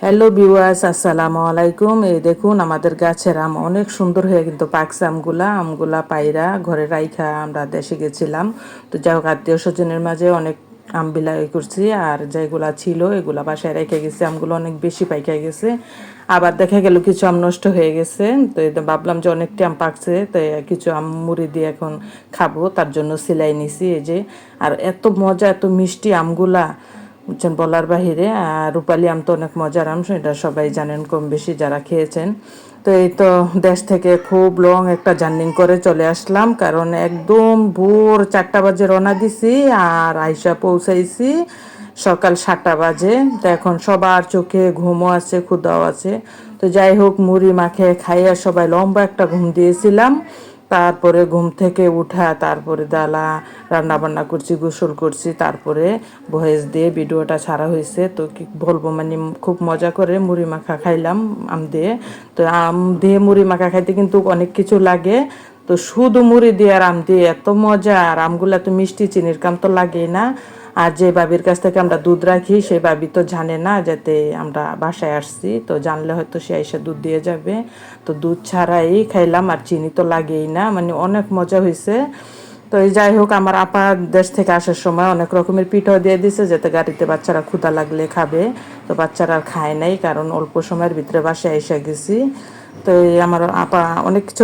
Hello viewers, আসসালামু আলাইকুম। এই দেখুন আমাদের গাছের আম অনেক সুন্দর হয়ে কিন্তু পাকছে। আমগুলা পাইরা ঘরে রাইখা আমরা দেশে গেছিলাম। তো যাই হোক, আত্মীয় স্বজনের মাঝে অনেক আম বিলাই করছি, আর যেগুলা ছিল এগুলা বাসায় রেখে গেছে। আমগুলো অনেক বেশি পাইকা গেছে, আবার দেখা গেল কিছু আম নষ্ট হয়ে গেছে। তো এটা ভাবলাম যে অনেকটি আম পাকছে, তো কিছু আম মুড়ি দিয়ে এখন খাবো, তার জন্য সিলাই নিছি। এই যে, আর এত মজা, এত মিষ্টি আমগুলা, বুঝছেন, বলার বাহিরে। আর রূপালি আম তো অনেক মজার আম, সেটা সবাই জানেন কম বেশি যারা খেয়েছেন। তো এই তো দেশ থেকে খুব লং একটা জার্নি করে চলে আসলাম, কারণ একদম ভোর 4টা বাজে রওনা দিছি, আর আইসা পৌঁছাইছি সকাল 7টা বাজে। তো এখন সবার চোখে ঘুমও আছে, ক্ষুধাও আছে। তো যাই হোক, মুড়ি মাখে খাইয়া সবাই লম্বা একটা ঘুম দিয়েছিলাম। তারপরে ঘুম থেকে উঠা, তারপরে দালা রান্না বান্না করছি, গোসল করছি, তারপরে ভয়েস দিয়ে ভিডিওটা ছাড়া হয়েছে। তো কি বলবো, মানে খুব মজা করে মুড়ি মাখা খাইলাম আম দিয়ে। তো আম দিয়ে মুড়ি মাখা খাইতে কিন্তু অনেক কিছু লাগে। তো শুধু মুড়ি দিয়ে আর আম দিয়ে এত মজা, আর আমগুলো এত মিষ্টি, চিনির কাম তো লাগেই না। আর যে বাবির কাছ থেকে আমরা দুধ রাখি, সেই বাবি তো জানে না যাতে আমরা বাসায় আসছি। তো জানলে হয়তো সে এসে দুধ দিয়ে যাবে। তো দুধ ছাড়াই খাইলাম, আর চিনি তো লাগেই না, মানে অনেক মজা হয়েছে। তো এই যাই হোক, আমার আপা দেশ থেকে আসার সময় অনেক রকমের পিঠাও দিয়ে দিছে, যাতে গাড়িতে বাচ্চারা ক্ষুধা লাগলে খাবে। তো বাচ্চারা আর খায় নাই, কারণ অল্প সময়ের ভিতরে বাসায় এসে গেছি। তো এই আমার আপা অনেক কিছু